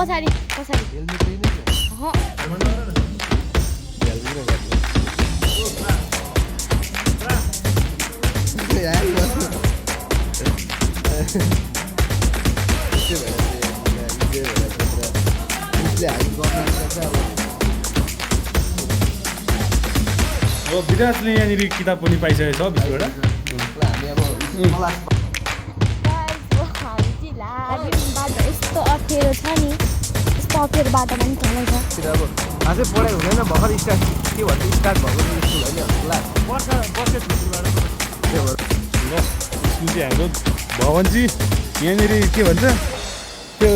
पछाडि पछाडि हेलमेट लिनु के अह अब विराजले यहाँनिर किताब पनि पाइसकेको छ बिचबाट बाटो यस्तो अप्ठ्यारो छ नि यस्तो अप्ठ्यारो बाटोमा नि चलाउँछ खासै पढाइ हुँदैन भर्खर स्टार्ट के भन्छ स्टार्ट भएको स्कुल होइन क्लास स्कुल चाहिँ हाम्रो भवनजी यहाँनिर के भन्छ त्यो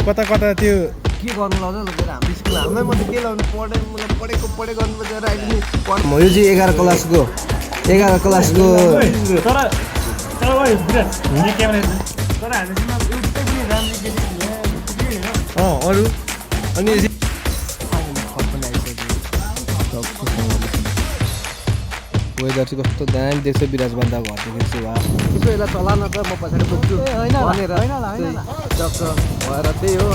कता कता त्यो के गर्नु लाउँछ लगेर हाम्रो स्कुल हामीलाई म त के लाउनु मलाई पढेको गर्नुपर्छ र अहिले नि म यो चाहिँ 11 क्लासको तर ओइ विराज हुने क्यामेरा तर हामीसँग एउटै पनि राम्रो केटी अरू अनि वेदर चाहिँ कस्तो दामी देख्छ विराज बन्दा घरदेखि चाहिँ वा यसो यसलाई चलान त म पछाडि पुग्छु भनेर टक्क भएर त्यही हो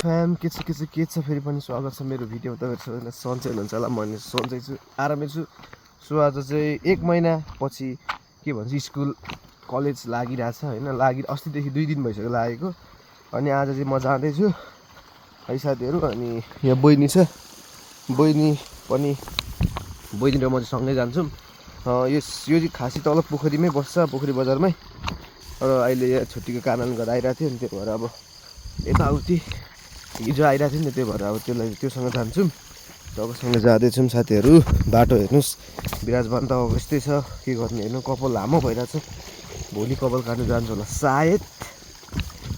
फ्याम के छ फेरि पनि स्वागत छ मेरो भिडियो तपाईँहरू सबैलाई सन्चै हुनुहुन्छ होला म सन्चै छु आरामै छु सो आज चाहिँ 1 महिना पछि के भन्छ स्कुल कलेज लागिरहेछ होइन अस्तिदेखि 2 दिन भइसक्यो लागेको अनि आज चाहिँ म जाँदैछु है साथीहरू अनि यहाँ बहिनी छ बहिनी र म चाहिँ सँगै जान्छौँ यो चाहिँ खासी तल पोखरीमै बस्छ पोखरी बजारमै र अहिले यहाँ छुट्टीको कारणले गर्दा आइरहेको थियो नि त्यही भएर अब यताउति हिजो आइरहेको थियो नि त्यही भएर अब त्योसँग जान्छौँ तपाईँसँग जाँदैछौँ साथीहरू बाटो हेर्नुहोस् विराजमान त अब यस्तै छ के गर्ने हेर्नु कपाल लामो भइरहेछ भोलि कपाल काट्नु जान्छु होला सायद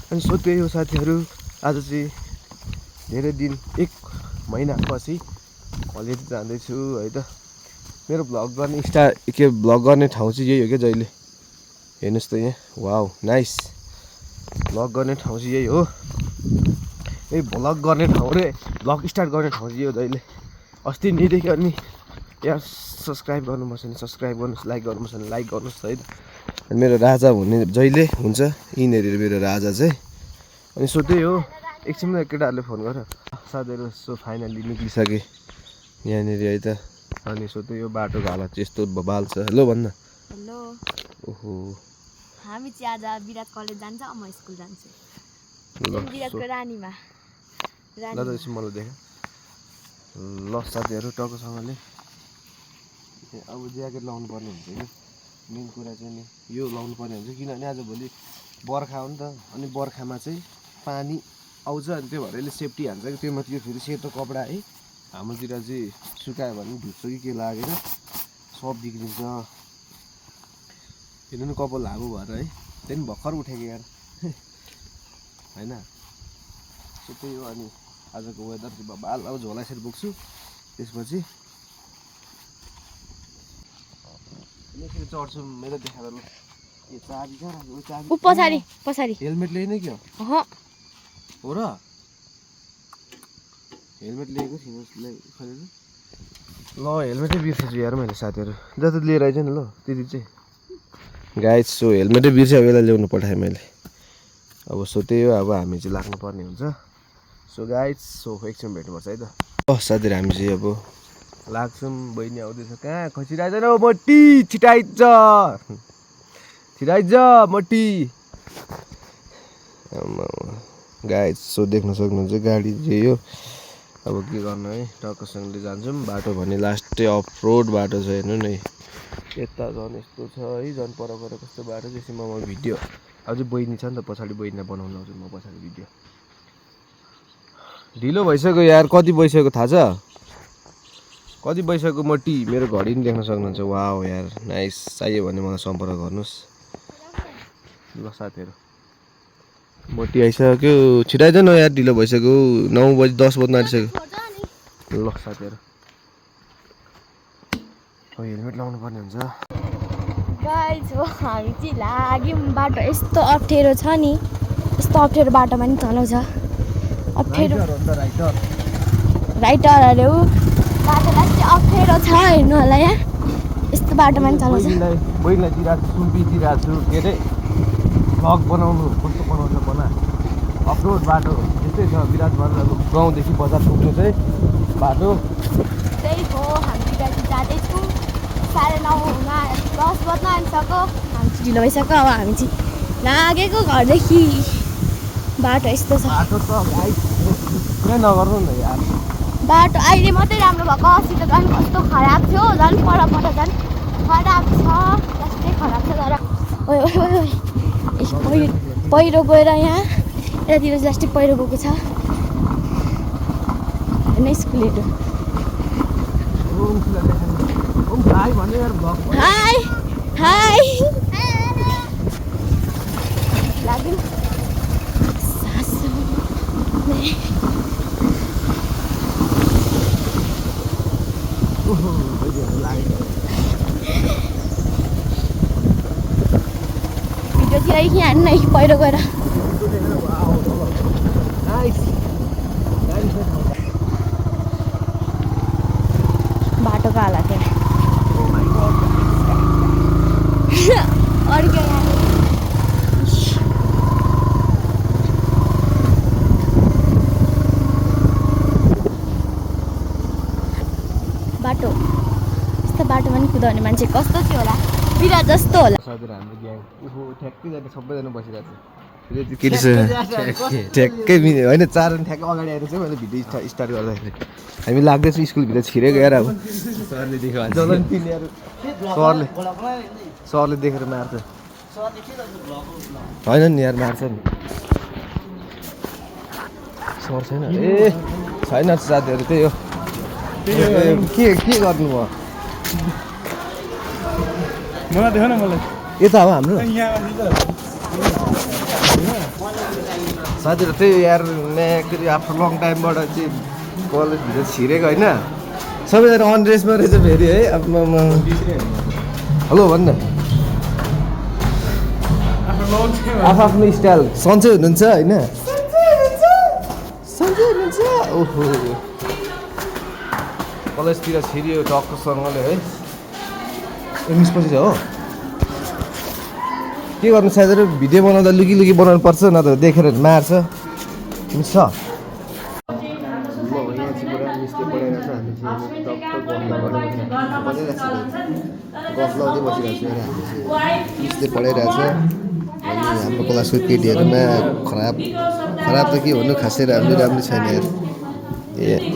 अनि सो त्यही हो साथीहरू आज चाहिँ धेरै दिन 1 महिना पछि कलेज जाँदैछु है त मेरो भ्लग गर्ने ठाउँ चाहिँ यही हो क्या जहिले हेर्नुहोस् त यहाँ वाउ नाइस भ्लग गर्ने ठाउँ चाहिँ यही हो यही भ्लग गर्ने ठाउँ रे भ्लग स्टार्ट गर्ने ठाउँ चाहिँ यो जहिले अस्ति निदेखि अनि यहाँ सब्सक्राइब गर्नुपर्छ नि सब्सक्राइब गर्नुहोस् लाइक गर्नुपर्छ नि लाइक गर्नुहोस् है अनि मेरो राजा हुने जहिले हुन्छ यिनीहरू मेरो राजा चाहिँ अनि सो त्यही हो एकछिनमा केटाहरूले फोन गर साथीहरू सो फाइनली निक्लिसकेँ यहाँनिर है त अनि सो त्यही हो बाटोको हालत चाहिँ यस्तो बबाल छ हेलो भन्न हेलो ओहो हामी चाहिँ आज विराट कलेज जान्छ म स्कुल जान्छु विराटको रानीमा दादा एकछिन मलाई देख ल साथीहरू टक्कसँगले अब ज्याकेट लाउनु पर्ने हुन्छ कि मेन कुरा चाहिँ नि यो लाउनु पर्ने हुन्छ किनभने आज भोलि बर्खा हो नि त अनि बर्खामा चाहिँ पानी आउँछ अनि त्यो भएर यसले सेफ्टी हान्छ कि त्यो माथि फेरि सेतो कपडा है हाम्रोतिर चाहिँ सुकायो भने धुच्छ कि के लागेर सब बिग्रिन्छ हेर्नु नि कपाल लामो भएर है त्यहाँदेखि भर्खर उठेको यार होइन सो त्यही हो अनि आजको वेदर चाहिँ बबाल अब झोला सेट बोक्छु त्यसपछि चढ्छु मेरो देखाएर ल ए चाबी कहाँ राख्यो चाबी पछाडि हेलमेट ल्याइने क्या अह हो र हेलमेट लिएको थिइनँ ल हेलमेटै बिर्सेछु यार मैले साथीहरू जति लिएर आइज नि ल त्यति चाहिँ गाइज सो हेलमेटै बिर्स्यो अब यसलाई ल्याउनु पठाएँ मैले अब सो त्यही हो अब हामी चाहिँ लाग्नुपर्ने हुन्छ सो गाइज सो एकछिन भेट्नुपर्छ है त साथीहरू हामी चाहिँ अब लाग्छौँ बहिनी आउँदैछ कहाँ खसिरहेछ हौ मोटी छिटाइज मोटी गाइज सो देख्न सक्नुहुन्छ गाडी चाहिँ हो अब के गर्नु है टक्कसँगले जान्छौँ बाटो भने लास्टै अफ रोड बाटो छ हेर्नु नि यता झन् यस्तो छ है झन् पर कस्तो बाटो त्यसैमा म भिडियो अझै बहिनी छ नि त पछाडि बहिनीलाई बनाउनु आउँछु म पछाडि भिडियो ढिलो भइसक्यो यार कति भइसक्यो थाहा छ कति भइसक्यो मोटी मेरो घडी पनि देख्न सक्नुहुन्छ वाउ यार नाइस चाहियो भने मलाई सम्पर्क गर्नुहोस् ल साथीहरू मोटी आइसक्यो छिटाइदैन यार ढिलो भइसक्यो 9 बजी 10 बज्न आँटिसक्यो ल साथीहरू हेलमेट लाउनु पर्ने हुन्छ गाइज हो हामी चाहिँ लाग्यौँ बाटो यस्तो अप्ठ्यारो छ नि यस्तो अप्ठ्यारो बाटोमा नि चलाउँछ अप्ठ्यारो राइटर अरे ऊ बाटो लास्टै अप्ठ्यारो छ हेर्नु होला यहाँ यस्तो बाटोमा नि चलाउँछ बहिनीलाई दिइरहेको छु सुम्पी दिइरहेको छु के अरे भ्लग बनाउनु कस्तो बनाउँछ बना अफरोड बाटो यस्तै छ विराटबाट अब गाउँदेखि बजार पुग्नु चाहिँ बाटो त्यही हो हामी बिराटी जाँदैछौँ 9:30मा 10 बज्न आइसक्यो हामी चाहिँ ढिलो भइसक्यो अब हामी चाहिँ लागेको घरदेखि बाटो यस्तो छ बाटो त भाइ पुरै नगर्नु न यार बाटो अहिले मात्रै राम्रो भएको अस्ति त झन् कस्तो खराब थियो झन् पर झन् खराब छ जस्तै खराब छ तर ओइ ओइ ओइ ओइ पहिरो गएर यहाँ यतातिर जस्तै पहिरो गएको छ होइन स्कुलहरू भाइ भन्ने यार भ्लग हाई हाई लाग्यो भिडियोतिर यहाँ नै पहिरो गएर बाटोको हालत अर्को यहाँ बाटो यस्तो बाटोमा नि कुदाउने मान्छे कस्तो थियो होला बिराट जस्तो होला साथीहरू हाम्रो ग्याङ ठ्याक्कै जाने सबैजना बसिरहेको छ केटी ठ्याक्कै होइन 4 जन ठ्याक्कै अगाडि आएर चाहिँ मैले भिडियो स्टार्ट गर्दाखेरि हामी लाग्दैछौँ स्कुलभित्र छिरेको यार अब सरले देख्यो सरले देखेर मार्छ होइन नि यार मार्छ नि सर छैन ए छैन साथीहरू त्यही हो के गर्नु भयो मलाई देख न मलाई यता हो हाम्रो साथीहरू त्यही यार म्याखेरि आफ्टर लङ टाइमबाट चाहिँ कलेजभित्र छिरेको होइन सबैजना अन ड्रेसमा रहेछ फेरि है हेलो भन् न आफ्नो स्टाइल सन्चै हुनुहुन्छ होइन सन्चै हुनुहुन्छ ओहो कलेजतिर छिरियो टक्कसँगले है मिसपछि छ हो के गर्नु साथीहरू भिडियो बनाउँदा लुकी बनाउनु पर्छ न त देखेर मार्छ मिस छ गफ लाउँदै बसिरहेको छु मिसले पढाइरहेको छ अनि हाम्रो क्लासको केटीहरूमा खराब त के भन्नु खासै राम्रो छैन यार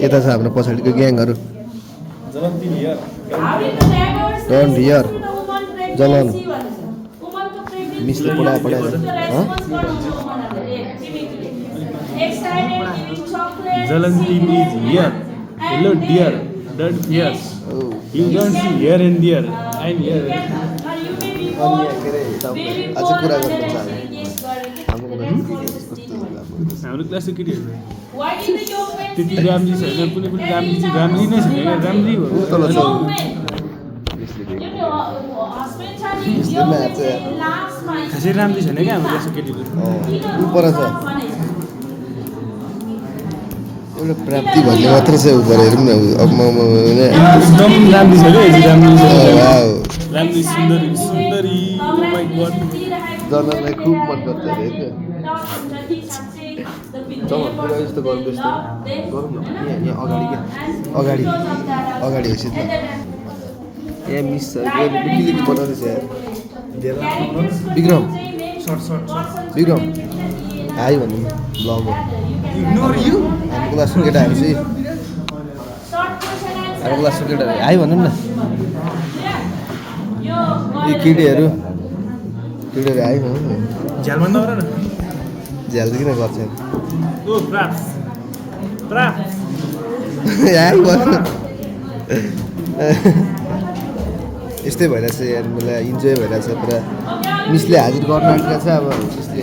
यता छ हाम्रो पछाडिको ग्याङहरू डोन्ट हियर जलन मिसले पढाएर Jalantin is here. Hello dear, don't fear. You don't see here and there. I'm here. अझै कुरा गर्नु चाहन्छु हाम्रो क्लासको केटीहरू त्यति राम्री छैन कुनै पनि राम्री चाहिँ राम्री नै छैन क्या राम्री हो तल छ खासै राम्री छैन क्या हाम्रो क्लासको केटीहरू उपर छ एउटा प्राप्ति भन्ने मात्र छ उपर हेरौँ न अब एकदम राम्री छ क्या राम्री राम्री सुन्दरी जनरलाई खुब मन गर्छ अरे पुरा यस्तो गर्नु यस्तो गरौँ न यहाँ अगाडि होस् न यहाँ मिस छ लुकी बनाउँदैछ यार विक्रम हाई भन्नु ब्लग हो हाम्रो क्लासको केटाहरू चाहिँ हाई भनौँ न यी केटीहरू हाई भनौँ न झ्याल भन्दा गर न झ्याल चाहिँ किन गर्छ ओ प्राप्त हाई भन्नु यस्तै भइरहेछ यार मलाई इन्जोय भइरहेछ पुरा मिसले हाजिर गर्न आँटेको छ अब मिसले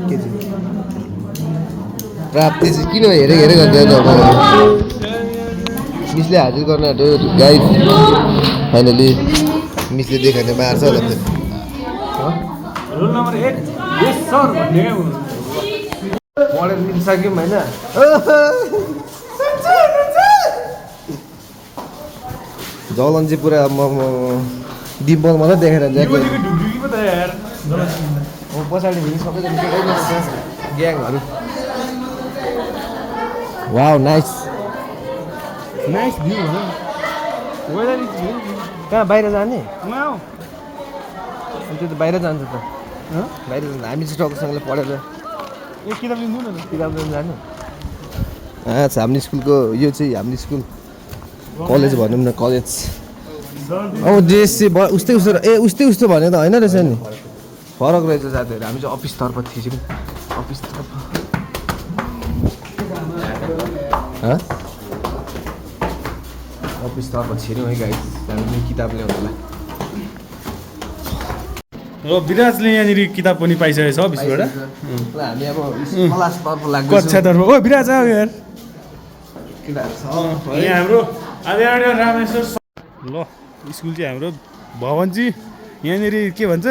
के चाहिँ प्राप्ति चाहिँ किन हेरेको गर्दैन अब मिसले हाजिर गर्न आँट्यो गाइड फाइनली मिसले देखायो भने मार्छ होला फेरि रोल नम्बर 8 यस सर भन्ने पढेर दिन सक्यौँ होइन जलन चाहिँ पुरा डिम्पल मात्रै देखेर ढुक्की पो त यार पछाडि फेरि सबैजना केटै ग्याङहरू वाउ नाइस नाइस भ्यू हो वेदर इज भ्यू कहाँ बाहिर जाने वाउ अनि त्यो त बाहिर जान्छ त बाहिर जान्छ हामी चाहिँ टक्कसँगले पढेर यो किताब लिनु न किताब लिनु जाने अच्छा हाम्रो स्कुलको यो चाहिँ हाम्रो स्कुल कलेज भनौँ न कलेज अब ड्रेस चाहिँ उस्तै उस्तो भने त होइन रहेछ नि फरक रहेछ साथीहरू हामी चाहिँ अफिसतर्फ थिच्यौँ अफिसतर्फ अफिसतर्फ छिर्यौँ है गाइस हामी किताब ल्याउनुलाई र विराजले यहाँनिर किताब पनि पाइसकेको छ अफिसबाट हामी अब क्लासतर्फ लाग्छ कक्षातर्फ ओ विराज आऊ यार किताब छ यहाँ हाम्रो आदिनारायण रामेश्वर ल स्कुल चाहिँ हाम्रो भवनजी यहाँनिर के भन्छ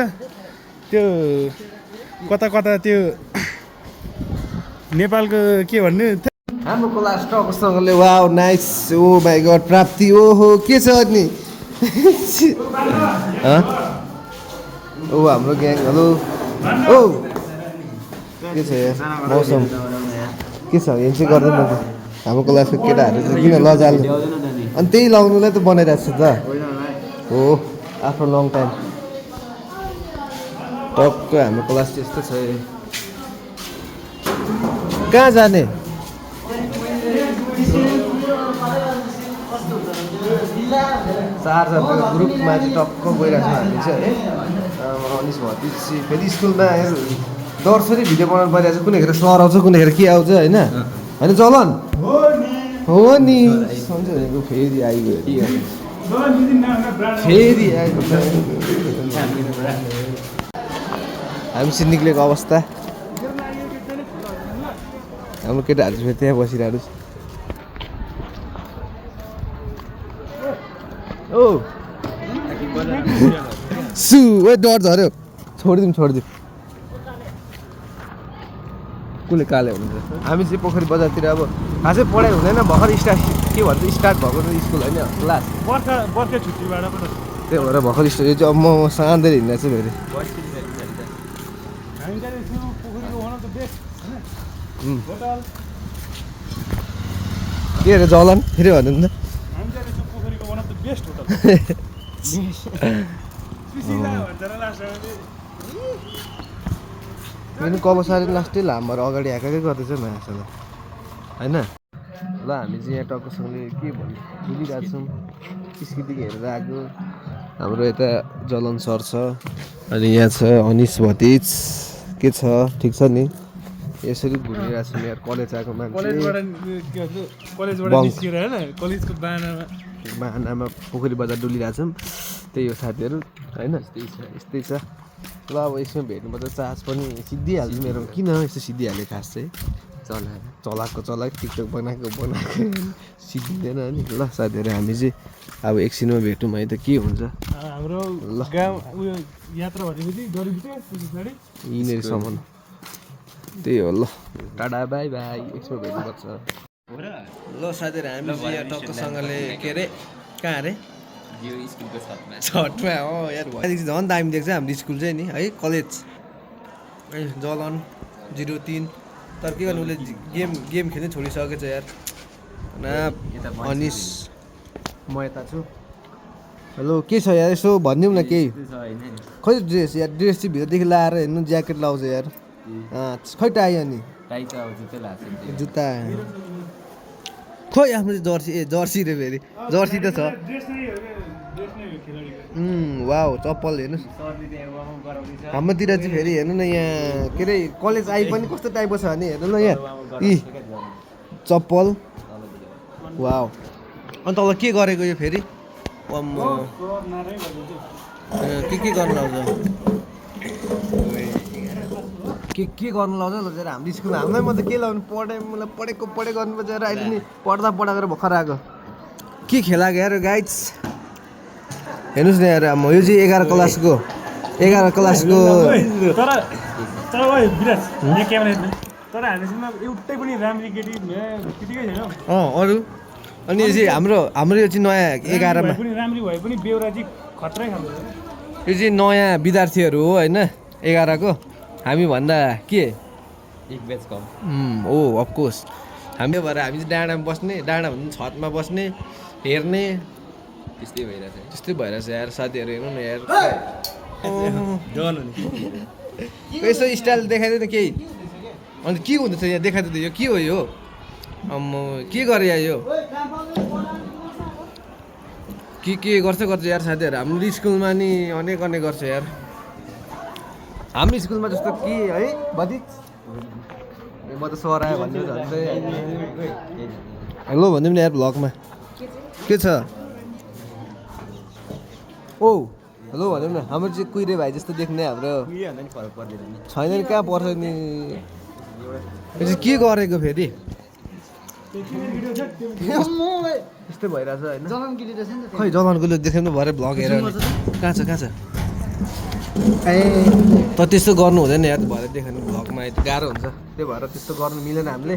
त्यो कता कता त्यो नेपालको के भन्ने हाम्रो क्लास टकसँगले wow nice oh my god प्राप्ति ओहो के छ अनि ओ हाम्रो ग्याङ हेलो ओ के छ यहाँ मौसम के छ यहाँ चाहिँ गर्दैन त हाम्रो क्लासको केटाहरू चाहिँ किन लजाल्नु अनि त्यही लाउनुलाई त बनाइरहेको छ त हो आफ्टर लङ टाइम टक्क हाम्रो क्लास चाहिँ यस्तो छ कहाँ जाने चारजनाको ग्रुपमा चाहिँ टक्क गइरहेको छ हामी चाहिँ है अनिस भति चाहिँ फेरि स्कुलमा डरसरी भिडियो बनाउनु परिरहेको छ कुनैखेर सर आउँछ कुनैखेर के आउँछ होइन होइन चलन हो नि सम्झ्यो भनेको फेरि आइगयो फेरि आएको हामी चाहिँ निक्लेको अवस्था हाम्रो केटाहरू चाहिँ त्यहाँ बसिरहेको छ ओ सु ओ डर झऱ्यो छोडिदिउँ कसले काले हुनुहुन्छ हामी चाहिँ पोखरी बजारतिर अब खासै पढाइ हुँदैन भर्खर स्टार्ट के भन्छ स्टार्ट भएको त स्कुल होइन क्लास बर्खा छुट्टीबाट त्यही भएर भर्खर स्टार्ट यो चाहिँ अब म साँधेर हिँड्दा चाहिँ फेरि के अरे जलन फेरि भन्नु त मेरो कबसारी लास्टै लामहरू अगाडि आएकै गर्दैछ माछालाई होइन ल हामी चाहिँ यहाँ टक्कसँगले के भन्नु भुलिरहेको छौँ स्कृतिक हेरेर आएको हाम्रो यता जलन सर छ अनि यहाँ छ अनिस भतिज के छ ठिक छ नि यसरी घुमिरहेको छौँ यहाँ कलेज आएको मान्छे बाहनामा पोखरी बजार डुलिरहेको छौँ त्यही हो साथीहरू होइन यस्तै छ ल अब यसमा भेट्नुपर्छ चार्ज पनि सिद्धिहाल्छ मेरो किन यस्तो सिद्धिहाल्यो खास चाहिँ चलाएको टिकटक बनाएको सिद्धिँदैन नि ल साथीहरू हामी चाहिँ अब एकछिनमा भेटौँ है त के हुन्छ हाम्रो ल उयो यात्रा भनेपछि यिनीहरूसम्म त्यही हो ल टाढा बाई बाई एकछिनमा भेट्नुपर्छ ल साथीहरू हामी चाहिँ यहाँ टक्कसँगले के अरे कहाँ अरे छठमा हो यार झन् दामी देख्छ हाम्रो स्कुल चाहिँ नि है कलेज जलन 03 तर के गर्नु उसले गेम खेल्नै छोडिसकेको छ यार अनिस म यता छु हेलो के छ यार यसो भनिदिउँ न केही खै ड्रेस यार ड्रेस चाहिँ भित्रदेखि लाएर हेर्नु ज्याकेट लाउँछ यार खै टाई अनि जुत्ता खोइ आफ्नो चाहिँ जर्सी रे फेरि जर्सी त छ वाउ चप्पल हेर्नुहोस् हाम्रोतिर चाहिँ फेरि हेर्नु न यहाँ के अरे कलेज आइ पनि कस्तो टाइपको छ भने हेर्नु न यहाँ चप्पल वाउ अनि तल के गरेको यो फेरि के गर्नु आउँछ के गर्नु लाउँछ ल हाम्रो स्कुलमा हामीलाई म त के लाउनु मलाई पढे गर्नुपर्छ र अहिले नि पढ्दा गरेर भर्खर आएको के खेला गएर गाइड्स हेर्नुहोस् न यार म यो चाहिँ 11 क्लासको अरू अनि यो चाहिँ हाम्रो यो चाहिँ नयाँ 11मा यो चाहिँ नयाँ विद्यार्थीहरू हो होइन 11 को हामी भन्दा के एक बेच कम ओ अफकोर्स हामी भएर हामी चाहिँ डाँडामा बस्ने डाँडा भन्दा छतमा बस्ने हेर्ने त्यस्तै भइरहेछ त्यस्तै भइरहेछ यार साथीहरू हेर्नु न यार डन हुने यसो स्टाइल देखाइदियो न केही अन्त के हुँदैछ यहाँ देखाइदियो यो के हो यो के गरे यो के गर्छ यार साथीहरू हाम्रो स्कुलमा नि अनेक गर्छ यार हाम्रो स्कुलमा जस्तो के है बदी म त सर आयो भन्नु झन्डै हेलो भनिदिउँ न यार भ्लगमा के छ ओ हेलो भनिदिउँ न हाम्रो चाहिँ कुहिरे भाइ जस्तो देख्ने हाम्रो फरक पर्दैन छैन नि कहाँ पर्छ नि यो चाहिँ के गरेको फेरि यस्तै भइरहेछ होइन खै जलनकुले देखाउनु भरे भ्लग हेरेर कहाँ छ त त्यस्तो गर्नु हुँदैन यार भरे देखाउनु भ्लगमा गाह्रो हुन्छ त्यो भएर त्यस्तो गर्नु मिलेन हामीले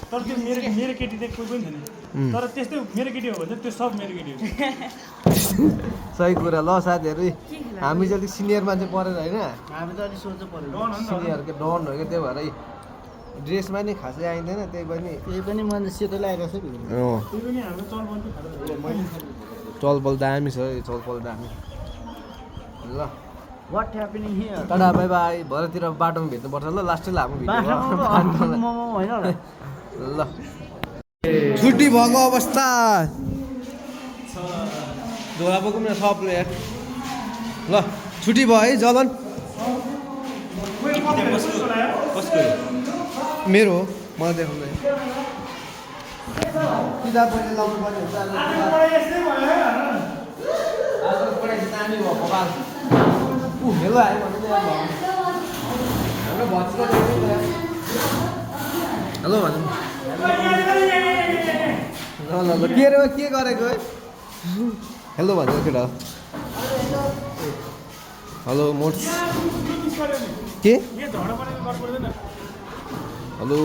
तर त्यो मेरो केटी चाहिँ कोही पनि छैन तर त्यस्तै मेरो केटी हो भने त्यो सब मेरो केटी हो सही कुरा ल साथीहरू हामी चाहिँ अलिक सिनियर मान्छे परेर होइन हामी त अलिक सोच्नु पर्यो सिनियरको डन हो क्या त्यही भएर ड्रेसमा नि खासै आइँदैन त्यही पनि मैले सेतो लगाएको छु त्यो पनि हाम्रो चलबन्दी चलपल दामी छ चलपल दामी ल व्हाट ह्यापनिङ हियर टाढा बाई बाई भरेतिर बाटोमा भेट्नुपर्छ ल लास्टै लामो होइन ल छुट्टी भएको अवस्था झोला बोकौँ न सबले यार ल छुट्टी भयो है जलन मेरो हो मलाई देखाउँदै किताब पनि लाउनु पर्ने हुन्छ दामी भएको बाल हेलो आयो भने हाम्रो भन्छ हेलो भन्नु ल ल के रे के गरेको है हेलो भनेको केटा हेलो मोट्स के हेलो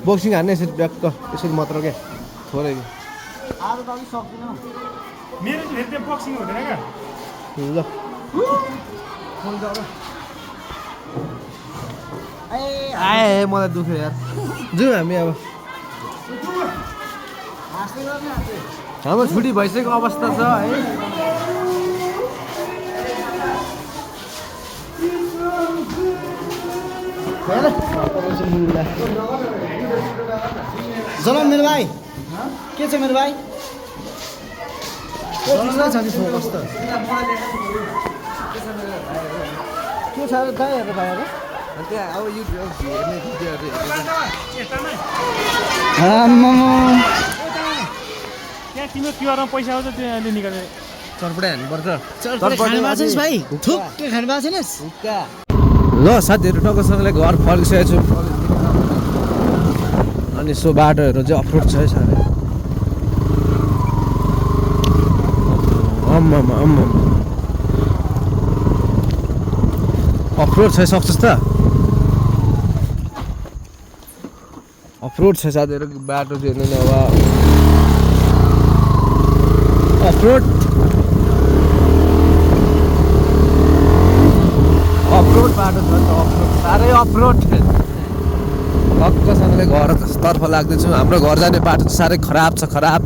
बक्सिङ हान्ने यसरी ब्याक्क यसरी मात्र क्या थोरै आज त अलिक सक्दिनँ मेरो चाहिँ त्यो बक्सिङ हुँदैन क्या ल आए मलाई दुख्यो यार जाउँ हामी अब हाम्रो छुट्टी भइसकेको अवस्था छ है जलन मेरो भाइ के छ मेरो भाइ के छ कहाँ हेरेर भाइहरू त्यहाँ अब युट्युब हेर्ने भिडियोहरू त्यहाँ तिम्रो क्युआरमा पैसा आउँछ त्यो अहिले निकालेर चरपडै हान्नुपर्छ खानु भएको छैन भाइ थुक्कै खानु भएको छैन ल साथीहरू टक्कसँगले घर फर्किसकेको छु अनि सो बाटोहरू चाहिँ अफरोड छ है साह्रै अफरोड छ सक्छस् त अफरोड छ साथीहरू बाटो चाहिँ हेर्नु न अब अफरोड बाटो छ नि त अफरोड साह्रै अफरोड टक्कसँगले घरतर्फ लाग्दैछु हाम्रो घर जाने बाटो चाहिँ साह्रै खराब छ खराब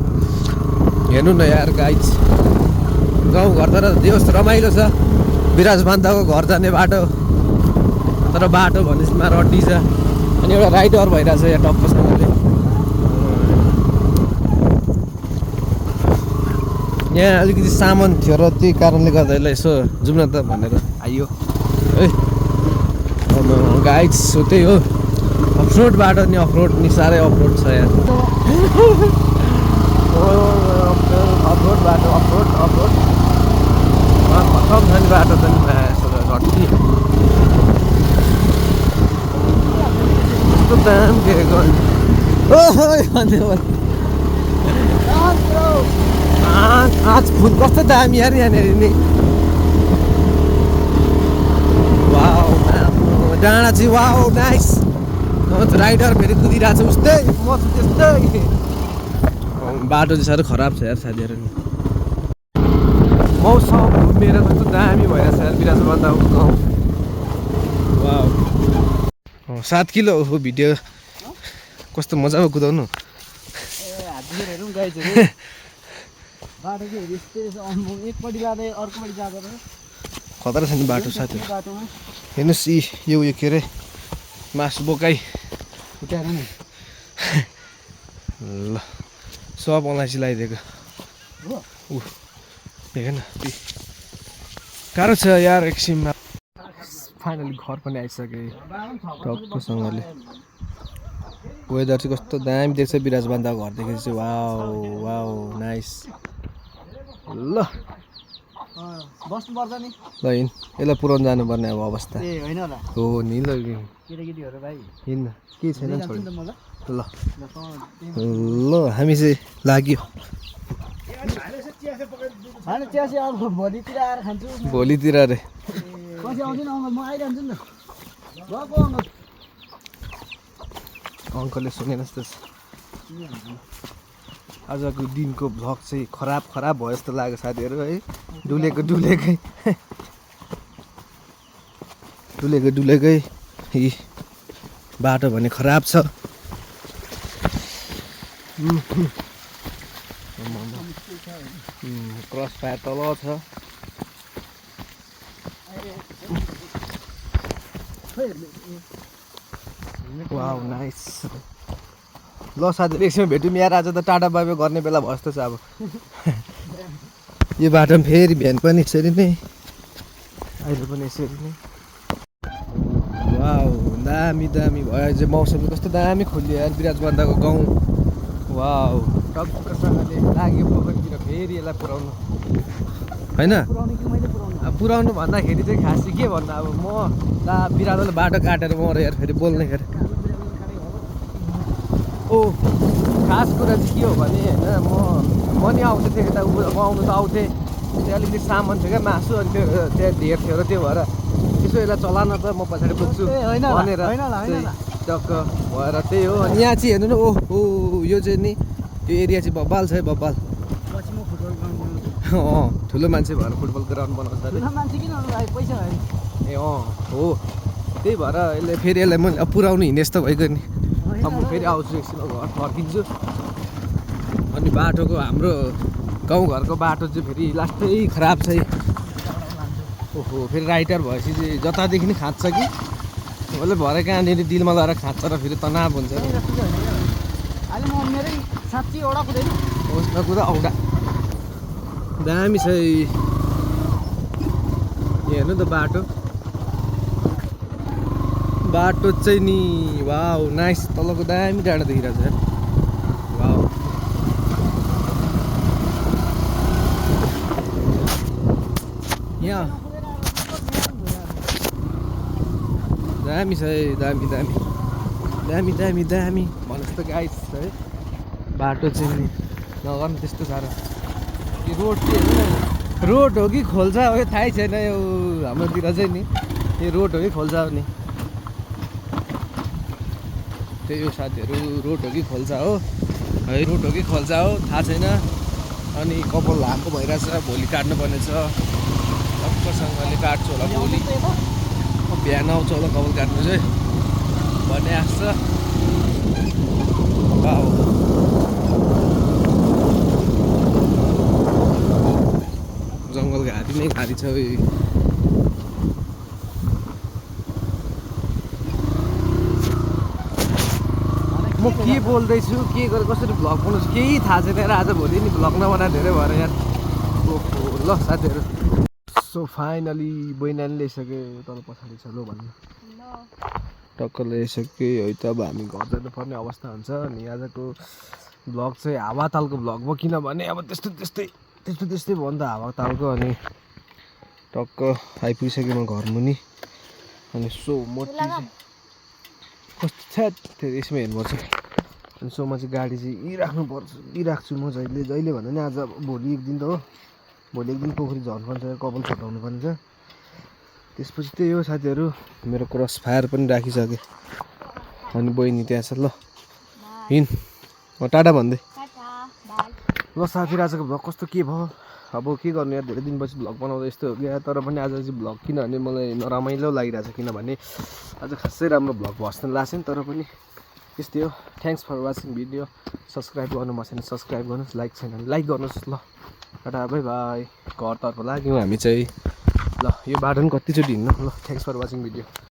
हेर्नु न यार गाइज गाउँ घर तर देउस रमाइलो छ विराज बान्ताको घर जाने बाटो तर बाटो भनेमा रड्डी छ अनि एउटा राइडर भइरहेछ यहाँ टक्कसँगले यहाँ अलिकति सामान थियो र त्यही कारणले गर्दा यसलाई यसो जाउँ न त भनेर आइयो है गाइड सो त्यही हो अफरोड बाटो नि अफरोड नि साह्रै अफरोड छ यहाँ अफरोड बाटो अफरोड खतम छ नि बाटो त नि घट्टी कस्तो दाम के आज फुल कस्तो दाम यार यहाँनिर नि वाउ डाँडा चाहिँ वाउ नाइस राइडर फेरि कुदिरहेको छ उस्तै म त्यस्तै बाटो चाहिँ साह्रै खराब छ यार साथीहरू नि म मौसम घुमेर कस्तो दामी भइरहेछ यार बिराजभन्दाको गाउँ। वाउ 7 किलो हो भिडियो कस्तो मजाको कुदाउनु। ए हाततिर हेरौँ गाइजहरू बाटो चाहिँ हेरि यस्तै एकपट्टि जाँदै अर्कोपट्टि जाँदैन खतरा छ नि बाटो साथीहरू। बाटोमा हेर्नुहोस् यो के अरे मासु बोकाइ उठाएर नि ल सब अलैँची लगाइदिएको हो ऊ देख न गाह्रो छ यार एकछिनमा। फाइनली घर पनि आइसके टक्कसँगले। वेदर चाहिँ कस्तो दामी देख्छ बिराजभन्दाको घरदेखि चाहिँ। Wow wow nice. ल बस्नुपर्छ नि ल हिँड यसलाई पुऱ्याउनु जानुपर्ने अब अवस्था ए होइन होला हो नि। ल केटाकेटीहरू भाइ हिँड्न केही छैन छोड। जान्छ नि त म ल ल हामी चाहिँ लाग्यो होइन चिया चाहिँ अब भोलितिर आएर खान्छु भोलितिर अरे। पछि आउँछु नि अङ्कल म आइरहन्छु नि त गएको अङ्कल अङ्कलले सुनेन जस्तो छ। आजको दिनको भ्लग चाहिँ खराब भयो जस्तो लाग्यो साथीहरू है। डुलेकै यी बाटो भने खराब छ। क्रस फायर तल छ। Wow nice. ल साथीहरू एकछिन भेटौँ यार। आज त टाटा बाबे गर्ने बेला भयो जस्तो छ अब। यो बाटोमा फेरि भ्यान पनि यसरी नै अहिले पनि यसरी नै। वाउ दामी भयो चाहिँ मौसम कस्तो दामी खोलियो यार बिराजभन्दाको गाउँ। वाउ टक्कसँगले लाग्यो पोखरीतिर फेरि यसलाई पुऱ्याउनु होइन। अब पुऱ्याउनु भन्दाखेरि चाहिँ खास चाहिँ के भन्नु अब म बिरालोले बाटो काटेर मऱ्यो यार फेरि बोल्ने खेर। ओ खास कुरा चाहिँ के हो भने होइन म नि आउँथेँ थिएँ यता म आउनु त आउँथेँ। त्यहाँ अलिकति सामान थियो क्या मासु अनि त्यो त्यहाँ धेर थियो र त्यो भएर यसो यसलाई चलान त म पछाडि पुग्छु भनेर टक्क भएर त्यही हो। अनि यहाँ चाहिँ हेर्नु न ओहो यो चाहिँ नि यो एरिया चाहिँ बब्बाल छ है बब्बाल। ठुलो मान्छे भएर फुटबल ग्राउन्ड बनाउँछ अरे। ए हो त्यही भएर यसले फेरि यसलाई मैले पुऱ्याउनु हिँडे जस्तो भइगयो नि। अब म फेरि आउँछु एकछिन घर फर्किन्छु। अनि बाटोको हाम्रो गाउँघरको बाटो चाहिँ फेरि लास्टै खराब छ है। ओहो फेरि राइटर भएपछि चाहिँ जतादेखि नि खाँच्छ कि उसले भरे कहाँनिर दिलमा लगाएर खाँच्छ र फेरि तनाव हुन्छ। अहिले म मेरै 60 वटा कुदैन उसमा कुरा औडा दामी छ है। हेर्नु त बाटो चाहिँ नि वाउ नाइस। तलको दामी डाँडा देखिरहेको छ वाउ। यहाँ दामी छ है दामी भन्नुहोस् त गाइस है। बाटो चाहिँ नि नगर्नु त्यस्तो साह्रो। यो रोड के रोड हो कि खोल्सा हो यो थाहै छैन। यो हाम्रोतिर चाहिँ नि यो रोड हो कि खोल्सा हो नि त्यही हो साथीहरू। रोड हो कि खोल्सा हो है रोड हो कि खोल्सा हो थाहा छैन। अनि कपाल लामो भइरहेछ भोलि काट्नुपर्ने छ। टक्कसँगले काट्छु होला भोलि। बिहान आउँछ होला कपाल काट्नु चाहिँ भन्ने आश छ। जङ्गलको हात्ती नै घारी छ। म के बोल्दैछु के गरेर कसरी भ्लग बनाउँछु केही थाहा छैन यार। आज भोलि नि भ्लग नबनाएर धेरै भएर यार। ओहो ल साथीहरू सो फाइनली बैनाले ल्याइसक्यो तल पछाडि छ लो भन्नु टक्क ल्याइसक्यो है। त अब हामी घर जानुपर्ने अवस्था हुन्छ। अनि आजको भ्लग चाहिँ हावातालको भ्लग भयो किनभने अब त्यस्तै भयो नि त हावातालको। अनि टक्क आइपुगिसक्यो म घर मुनि। अनि सो म कस्तो छ्याट यसमा हेर्नुपर्छ। अनि सो म चाहिँ गाडी चाहिँ यहीँ राख्छु म जहिले भन्दा नि आज भोलि एक दिन त हो। भोलि एक दिन पोखरी झर्नुपर्छ कपाल छटाउनु पर्ने छ। त्यसपछि त्यही हो साथीहरू मेरो क्रस फायर पनि राखिसकेँ। अनि बहिनी त्यहाँ छ ल हिँड टाटा भन्दै। ल साथीहरू आजको भ्लग कस्तो के भयो अब के गर्नु यार धेरै दिनपछि भ्लग बनाउँदा यस्तो हो क्या तर पनि आज चाहिँ भ्लग किनभने मलाई नरमाइलो लागिरहेछ किनभने आज खासै राम्रो भ्लग भस्न लाग्छ नि तर पनि यस्तै हो thanks for watching video subscribe गर्नु भएको छैन सब्सक्राइब गर्नुहोस् लाइक छैन भने लाइक गर्नुहोस् ल टाटा बाई बाई घरतर्फ लाग्यौँ हामी चाहिँ ल यो बाटो पनि कतिचोटि हिँड्नु ल थ्याङ्क्स फर वाचिङ भिडियो